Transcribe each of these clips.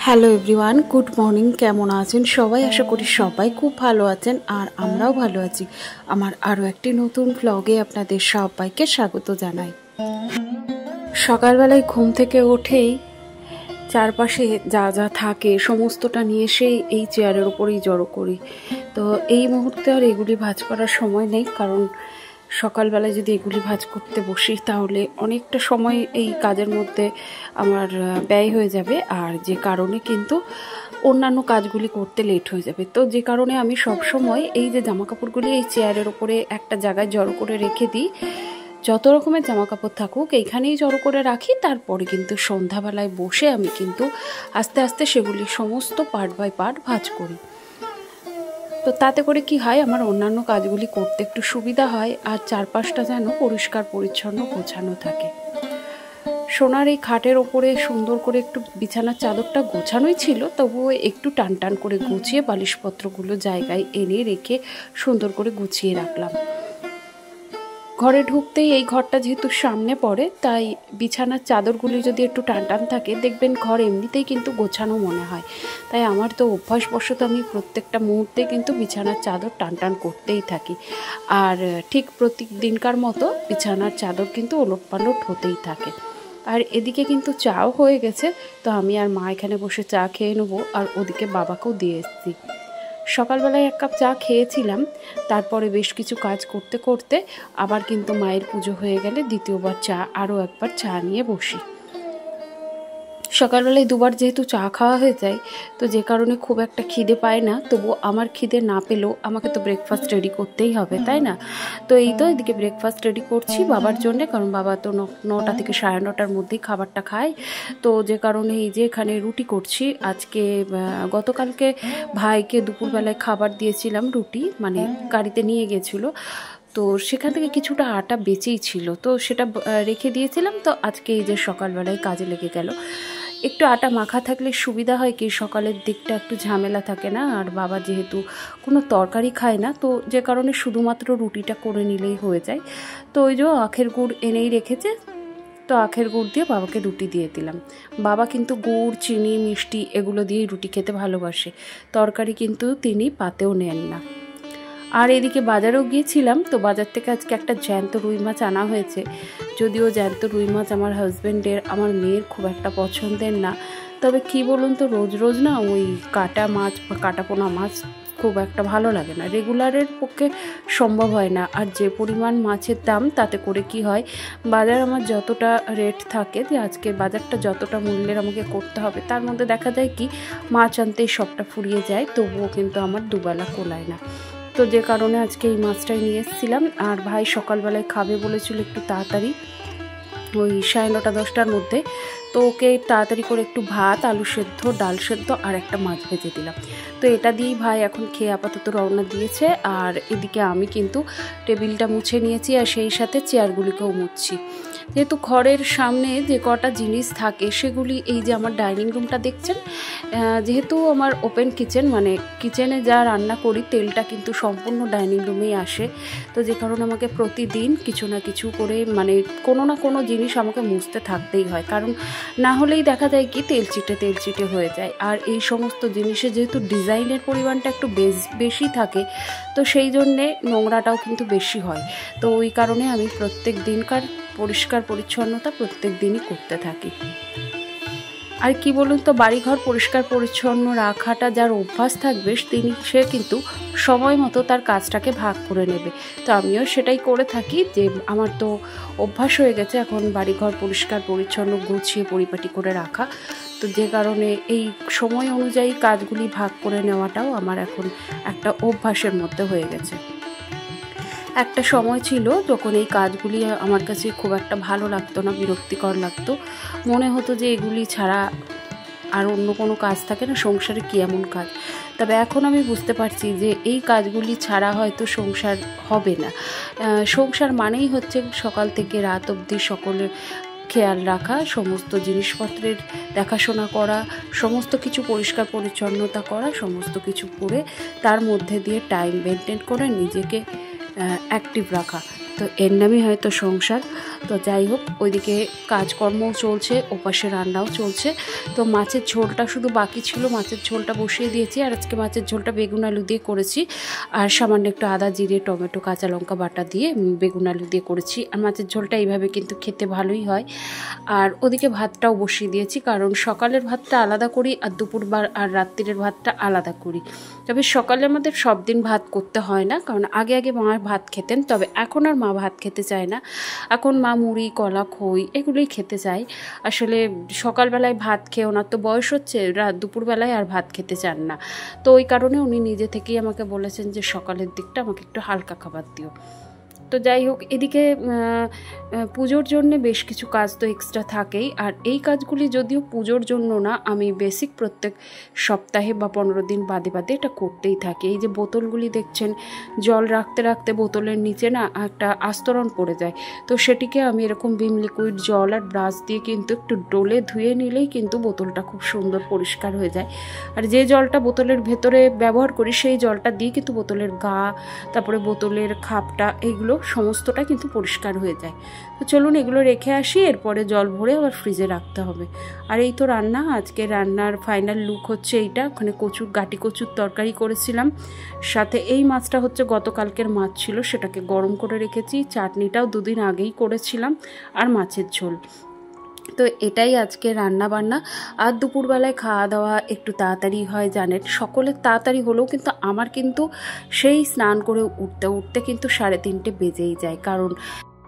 Hello everyone, good morning. কেমন আছেন সবাই? আশা করি সবাই খুব ভালো আছেন, আর আমরাও ভালো আছি। আমার আরও একটি নতুন ব্লগে আপনাদের সবাইকে স্বাগত জানাই। সকালবেলায় ঘুম থেকে উঠেই চারপাশে যা যা থাকে সমস্তটা নিয়ে এসে এই চেয়ারের ওপরেই জড়ো করি। তো এই মুহূর্তে আর এগুলি ভাঁজ করার সময় নেই, কারণ সকালবেলায় যদি এগুলি ভাঁজ করতে বসি তাহলে অনেকটা সময় এই কাজের মধ্যে আমার ব্যয় হয়ে যাবে, আর যে কারণে কিন্তু অন্যান্য কাজগুলি করতে লেট হয়ে যাবে। তো যে কারণে আমি সব সময় এই যে জামাকাপড়গুলি এই চেয়ারের ওপরে একটা জায়গায় জড়ো করে রেখে দিই। যত রকমের জামাকাপড় থাকুক এইখানেই জড়ো করে রাখি, তারপরে কিন্তু সন্ধ্যাবেলায় বসে আমি কিন্তু আস্তে আস্তে সেগুলি সমস্ত পার্ট বাই পার্ট ভাঁজ করি। তো তাতে করে কি হয়, আমার অন্যান্য কাজগুলি করতে একটু সুবিধা হয়, আর চারপাশটা যেন পরিষ্কার পরিচ্ছন্ন গোছানো থাকে। সোনার এই খাটের ওপরে সুন্দর করে একটু বিছানার চাদরটা গোছানোই ছিল, তবুও একটু টান টান করে গুছিয়ে বালিশপত্রগুলো জায়গায় এনে রেখে সুন্দর করে গুছিয়ে রাখলাম। ঘরে ঢুকতেই এই ঘরটা যেহেতু সামনে পড়ে, তাই বিছানার চাদরগুলি যদি একটু টান টান থাকে দেখবেন ঘর এমনিতেই কিন্তু গোছানো মনে হয়। তাই আমার তো অভ্যাসবশত আমি প্রত্যেকটা মুহূর্তে কিন্তু বিছানার চাদর টান টান করতেই থাকি, আর ঠিক প্রতিদিনকার মতো বিছানার চাদর কিন্তু ওলটপালট হতেই থাকে। আর এদিকে কিন্তু চাও হয়ে গেছে, তো আমি আর মা এখানে বসে চা খেয়ে নেবো, আর ওদিকে বাবাকেও দিয়ে এসেছি। সকালবেলায় 1 কাপ চা খেয়েছিলাম, তারপরে বেশ কিছু কাজ করতে করতে আবার কিন্তু মায়ের পুজো হয়ে গেলে দ্বিতীয়বার আরও একবার চা নিয়ে বসি। সকালবেলায় 2বার যেহেতু চা খাওয়া হয়ে যায়, তো যে কারণে খুব একটা খিদে পায় না। তবু আমার খিদে না পেলেও আমাকে তো ব্রেকফাস্ট রেডি করতেই হবে, তাই না? তো এই তো এদিকে ব্রেকফাস্ট রেডি করছি বাবার জন্য, কারণ বাবা তো 9টা থেকে 9:30টার মধ্যেই খাবারটা খায়। তো যে কারণে এই যে এখানে রুটি করছি। আজকে গতকালকে ভাইকে দুপুরবেলায় খাবার দিয়েছিলাম, রুটি মানে গাড়িতে নিয়ে গেছিলো, তো সেখান থেকে কিছুটা আটা বেঁচেই ছিল, তো সেটা রেখে দিয়েছিলাম। তো আজকে এই যে সকালবেলায় কাজে লেগে গেল। একটু আটা মাখা থাকলে সুবিধা হয় কি, সকালের দিকটা একটু ঝামেলা থাকে না, আর বাবা যেহেতু কোনো তরকারি খায় না, তো যে কারণে শুধুমাত্র রুটিটা করে নিলেই হয়ে যায়। তো ওই যে আখের গুড় এনেই রেখেছে, তো আখের গুড় দিয়ে বাবাকে রুটি দিয়ে দিলাম। বাবা কিন্তু গুড়, চিনি, মিষ্টি এগুলো দিয়েই রুটি খেতে ভালোবাসে, তরকারি কিন্তু তিনি পাতেও নেন না। আর এদিকে বাজারেও গিয়েছিলাম, তো বাজার থেকে আজকে একটা জ্যান্ত রুই মাছ আনা হয়েছে। যদিও জ্যান্ত রুই মাছ আমার হাজব্যান্ডের, আমার মেয়ের খুব একটা পছন্দের না, তবে কি বলুন তো, রোজ রোজ না ওই কাটা মাছ বা কাটা পোনা মাছ খুব একটা ভালো লাগে না, রেগুলারের পক্ষে সম্ভব হয় না। আর যে পরিমাণ মাছের দাম, তাতে করে কি হয়, বাজার আমার যতটা রেট থাকে, যে আজকের বাজারটা যতটা মূল্যের আমাকে করতে হবে, তার মধ্যে দেখা যায় কি মাছ আনতেই সবটা ফুরিয়ে যায়, তবুও কিন্তু আমার দুবেলা কোলায় না। তো যে কারণে আজকে এই মাছটাই নিয়ে এসেছিলাম। আর ভাই সকালবেলায় খাবে বলেছিল একটু তাড়াতাড়ি, ওই 9:30 10টার মধ্যে, তো ওকে তাড়াতাড়ি করে একটু ভাত, আলু সেদ্ধ, ডাল সেদ্ধ আর একটা মাছ ভেজে দিলাম। তো এটা দিয়েই ভাই এখন খেয়ে আপাতত রওনা দিয়েছে। আর এদিকে আমি কিন্তু টেবিলটা মুছে নিয়েছি, আর সেই সাথে চেয়ারগুলিকেও মুছছি। যেহেতু ঘরের সামনে যে কটা জিনিস থাকে সেগুলি, এই যে আমার ডাইনিং রুমটা দেখছেন, যেহেতু আমার ওপেন কিচেন, মানে কিচেনে যা রান্না করি তেলটা কিন্তু সম্পূর্ণ ডাইনিং রুমেই আসে। তো যে কারণে আমাকে প্রতিদিন কিছু না কিছু করে, মানে কোনো না কোনো জিনিস আমাকে মুছতে থাকতেই হয়, কারণ না হলেই দেখা যায় কি তেল চিটে হয়ে যায়। আর এই সমস্ত জিনিসে যেহেতু ডিজাইনের পরিমাণটা একটু বেশি থাকে, তো সেই জন্যে নোংরাটাও কিন্তু বেশি হয়। তো ওই কারণে আমি প্রত্যেক দিনকার পরিষ্কার পরিচ্ছন্নতা প্রত্যেক দিনই করতে থাকি। আর কি বলুন তো, বাড়িঘর পরিষ্কার পরিচ্ছন্ন রাখাটা যার অভ্যাস থাকবে, সে কিন্তু সময় মতো তার কাজটাকে ভাগ করে নেবে। তো আমিও সেটাই করে থাকি, যে আমার তো অভ্যাস হয়ে গেছে এখন বাড়িঘর পরিষ্কার পরিচ্ছন্ন গুছিয়ে পরিপাটি করে রাখা। তো যে কারণে এই সময় অনুযায়ী কাজগুলি ভাগ করে নেওয়াটাও আমার এখন একটা অভ্যাসের মধ্যে হয়ে গেছে। একটা সময় ছিল যখন এই কাজগুলি আমার কাছে খুব একটা ভালো লাগতো না, বিরক্তিকর লাগতো, মনে হতো যে এগুলি ছাড়া আর অন্য কোনো কাজ থাকে না সংসারে, কি এমন কাজ। তবে এখন আমি বুঝতে পারছি যে এই কাজগুলি ছাড়া হয়তো সংসার হবে না। সংসার মানেই হচ্ছে সকাল থেকে রাত অবধি সকলের খেয়াল রাখা, সমস্ত জিনিসপত্রের দেখাশোনা করা, সমস্ত কিছু পরিষ্কার পরিচ্ছন্নতা করা, সমস্ত কিছু করে তার মধ্যে দিয়ে টাইম মেনটেন করে নিজেকে অ্যাক্টিভ রাখা। তো এর নামই হয়তো সংসার। তো যাই হোক, ওইদিকে কাজকর্মও চলছে, ওপাশে রান্নাও চলছে। তো মাছের ঝোলটা শুধু বাকি ছিল, মাছের ঝোলটা বসিয়ে দিয়েছি। আর আজকে মাছের ঝোলটা বেগুন আলু দিয়ে করেছি, আর সামান্য একটু আদা জিরে টমেটো কাঁচা লঙ্কা বাটা দিয়ে বেগুন আলু দিয়ে করেছি। আর মাছের ঝোলটা এইভাবে কিন্তু খেতে ভালোই হয়। আর ওদিকে ভাতটাও বসিয়ে দিয়েছি, কারণ সকালের ভাতটা আলাদা করি আর দুপুরবার আর রাত্রিরের ভাতটা আলাদা করি। তবে সকালে আমাদের সব দিন ভাত করতে হয় না, কারণ আগে মা ভাত খেতেন, তবে এখন আর মা ভাত খেতে চায় না। এখন মা মুড়ি কলা খই এগুলোই খেতে চায়। আসলে সকালবেলায় ভাত খেয়ে ওনার তো বয়স হচ্ছে, দুপুরবেলায় আর ভাত খেতে চান না। তো ওই কারণে উনি নিজে থেকেই আমাকে বলেছেন যে সকালের দিকটা আমাকে একটু হালকা খাবার দিও। তো যাই হোক, এদিকে পুজোর জন্য বেশ কিছু কাজ তো এক্সট্রা থাকেই। আর এই কাজগুলি যদিও পুজোর জন্য না, আমি বেসিক প্রত্যেক সপ্তাহে বা 15 দিন বাদে বাদে এটা করতেই থাকি। এই যে বোতলগুলি দেখছেন, জল রাখতে রাখতে বোতলের নিচে না একটা আস্তরণ পড়ে যায়, তো সেটিকে আমি এরকম ভিম লিকুইড জল আর ব্রাশ দিয়ে কিন্তু একটু ডলে ধুয়ে নিলেই কিন্তু বোতলটা খুব সুন্দর পরিষ্কার হয়ে যায়। আর যে জলটা বোতলের ভেতরে ব্যবহার করি সেই জলটা দিয়ে কিন্তু বোতলের গা, তারপরে বোতলের খাপটা, এইগুলো সমস্তটা কিন্তু পরিষ্কার হয়ে যায়। তো চলুন এগুলো রেখে আসি, এরপরে জল ভরে আবার ফ্রিজে রাখতে হবে। আর এই তো রান্না, আজকে রান্নার ফাইনাল লুক হচ্ছে এইটা। ওখানে গাটি কচুর তরকারি করেছিলাম, সাথে এই মাছটা হচ্ছে গতকালকের মাছ ছিল, সেটাকে গরম করে রেখেছি। চাটনিটাও 2 দিন আগেই করেছিলাম, আর মাছের ঝোল। তো এটাই আজকে রান্না বান্না। আর দুপুরবেলায় খাওয়া দাওয়া একটু তাড়াতাড়ি হয় জানেন, সকলের তাড়াতাড়ি হলেও কিন্তু আমার কিন্তু সেই স্নান করে উঠতে কিন্তু 3:30 বেজেই যায়। কারণ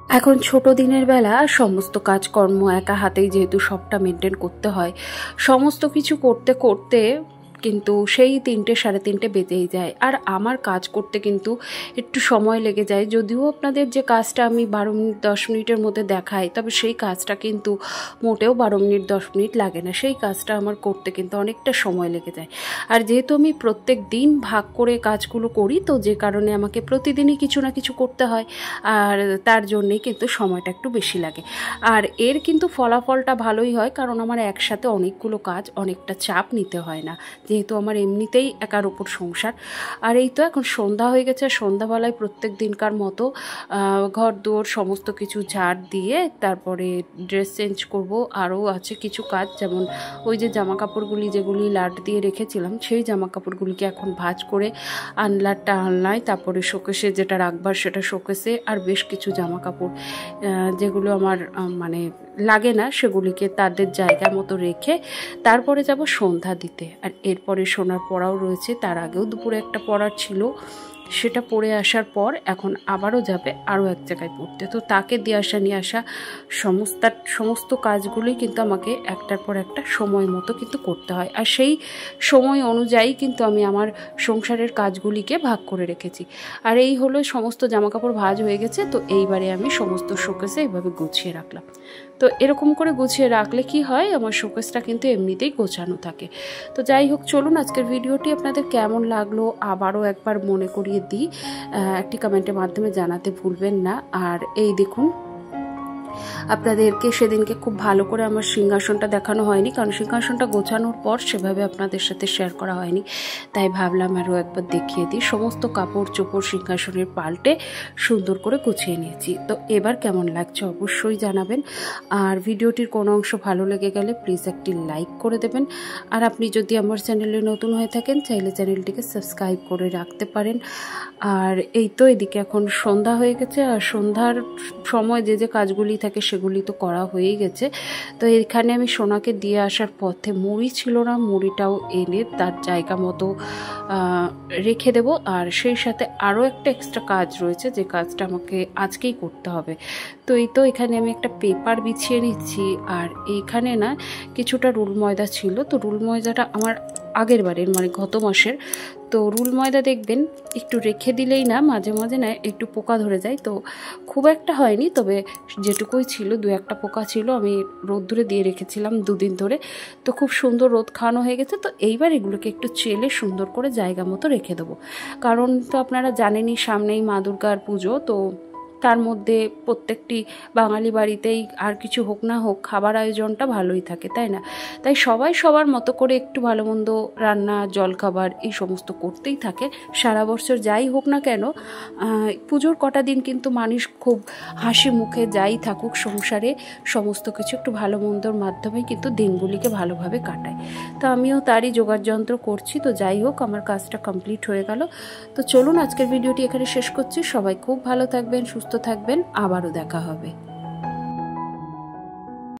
এখন ছোট দিনের বেলা সমস্ত কাজকর্ম একা হাতেই যেহেতু সবটা মেনটেন করতে হয়, সমস্ত কিছু করতে করতে কিন্তু সেই 3টে 3:30 বেজেই যায়। আর আমার কাজ করতে কিন্তু একটু সময় লেগে যায়। যদিও আপনাদের যে কাজটা আমি 12 মিনিট 10 মিনিটের মধ্যে দেখাই, তবে সেই কাজটা কিন্তু মোটেও 12 মিনিট 10 মিনিট লাগে না। সেই কাজটা আমার করতে কিন্তু অনেকটা সময় লেগে যায়। আর যেহেতু আমি প্রত্যেক দিন ভাগ করে কাজগুলো করি, তো যে কারণে আমাকে প্রতিদিনই কিছু না কিছু করতে হয়, আর তার জন্যেই কিন্তু সময়টা একটু বেশি লাগে। আর এর কিন্তু ফলাফলটা ভালোই হয়, কারণ আমার একসাথে অনেকগুলো কাজ, অনেকটা চাপ নিতে হয় না, যেহেতু আমার এমনিতেই একার উপর সংসার। আর এই তো এখন সন্ধ্যা হয়ে গেছে। সন্ধ্যাবেলায় প্রত্যেক দিনকার মতো ঘর দুয়ার সমস্ত কিছু ঝাড় দিয়ে তারপরে ড্রেস চেঞ্জ করব। আরও আছে কিছু কাজ, যেমন ওই যে জামা কাপড়গুলি যেগুলি লাট দিয়ে রেখেছিলাম, সেই জামা কাপড়গুলিকে এখন ভাঁজ করে আনলারটা আনলায়, তারপরে শোকেসে যেটা রাখবার সেটা শোকেসে, আর বেশ কিছু জামা কাপড় যেগুলো আমার মানে লাগে না সেগুলিকে তাদের জায়গা মতো রেখে তারপরে যাব সন্ধ্যা দিতে। আর এরপরে সোনার পড়াও রয়েছে, তার আগেও দুপুরে একটা পড়ার ছিল, সেটা পড়ে আসার পর এখন আবারও যাবে আরও এক জায়গায় পড়তে। তো তাকে দিয়ে আসা নিয়ে আসা সমস্ত কাজগুলোই কিন্তু আমাকে একটার পর একটা সময় মতো কিন্তু করতে হয়। আর সেই সময় অনুযায়ী কিন্তু আমি আমার সংসারের কাজগুলিকে ভাগ করে রেখেছি। আর এই হলো সমস্ত জামাকাপড় ভাঁজ হয়ে গেছে। তো এইবারে আমি সমস্ত শোকেসে এইভাবে গুছিয়ে রাখলাম। তো এরকম করে গুছিয়ে রাখলে কি হয়, আমার শোকেসটা কিন্তু এমনিতেই গোছানো থাকে। তো যাই হোক, চলুন আজকের ভিডিওটি আপনাদের কেমন লাগলো আবারও একবার মনে করিয়ে দিই, একটি কমেন্টের মাধ্যমে জানাতে ভুলবেন না। আর এই দেখুন, আপনাদেরকে সেদিনকে খুব ভালো করে আমার সিংহাসনটা দেখানো হয়নি, কারণ সিংহাসনটা গোছানোর পর সেভাবে আপনাদের সাথে শেয়ার করা হয়নি, তাই ভাবলাম আরও একবার দেখিয়ে দিই। সমস্ত কাপড় চোপড় সিংহাসনের পাল্টে সুন্দর করে গুছিয়ে নিয়েছি। তো এবার কেমন লাগছে অবশ্যই জানাবেন। আর ভিডিওটির কোনো অংশ ভালো লেগে গেলে প্লিজ একটি লাইক করে দেবেন। আর আপনি যদি আমার চ্যানেলে নতুন হয়ে থাকেন, চাইলে চ্যানেলটিকে সাবস্ক্রাইব করে রাখতে পারেন। আর এই তো এদিকে এখন সন্ধ্যা হয়ে গেছে, আর সন্ধ্যার সময় যে যে কাজগুলি থাকে সেগুলি তো করা হয়েই গেছে। তো এখানে আমি সোনাকে দিয়ে আসার পথে মুড়ি ছিল না, মুড়িটাও এনে তার জায়গা মতো রেখে দেব। আর সেই সাথে আরও একটা এক্সট্রা কাজ রয়েছে, যে কাজটা আমাকে আজকেই করতে হবে। তো এই তো এখানে আমি একটা পেপার বিছিয়ে নিচ্ছি। আর এইখানে না কিছুটা রুল ময়দা ছিল, তো রুল ময়দাটা আমার আগের বারের মানে গত মাসের। তো রুল ময়দা দেখবেন একটু রেখে দিলেই না মাঝে মাঝে না একটু পোকা ধরে যায়, তো খুব একটা হয়নি, তবে যেটুকুই ছিল 2-1টা পোকা ছিল। আমি রোদ্দুরে দিয়ে রেখেছিলাম 2 দিন ধরে, তো খুব সুন্দর রোদ খাওয়ানো হয়ে গেছে। তো এইবার এগুলোকে একটু চেলে সুন্দর করে জায়গা মতো রেখে দেবো, কারণ তো আপনারা জানেনই সামনেই মা দুর্গার পুজো। তো তার মধ্যে প্রত্যেকটি বাঙালি বাড়িতেই আর কিছু হোক না হোক খাবার আয়োজনটা ভালোই থাকে, তাই না? তাই সবাই সবার মতো করে একটু ভালো মন্দ রান্না, জলখাবার এই সমস্ত করতেই থাকে সারা বছর। যাই হোক না কেন, পুজোর কটা দিন কিন্তু মানুষ খুব হাসি মুখে যাই থাকুক সংসারে, সমস্ত কিছু একটু ভালো মন্দর মাধ্যমেই কিন্তু দিনগুলিকে ভালোভাবে কাটায়। তো আমিও তারই যোগাড়যন্ত্র করছি। তো যাই হোক, আমার কাজটা কমপ্লিট হয়ে গেল। তো চলুন আজকের ভিডিওটি এখানে শেষ করছি। সবাই খুব ভালো থাকবেন, সুস্থ থাকবেন, আবারও দেখা হবে।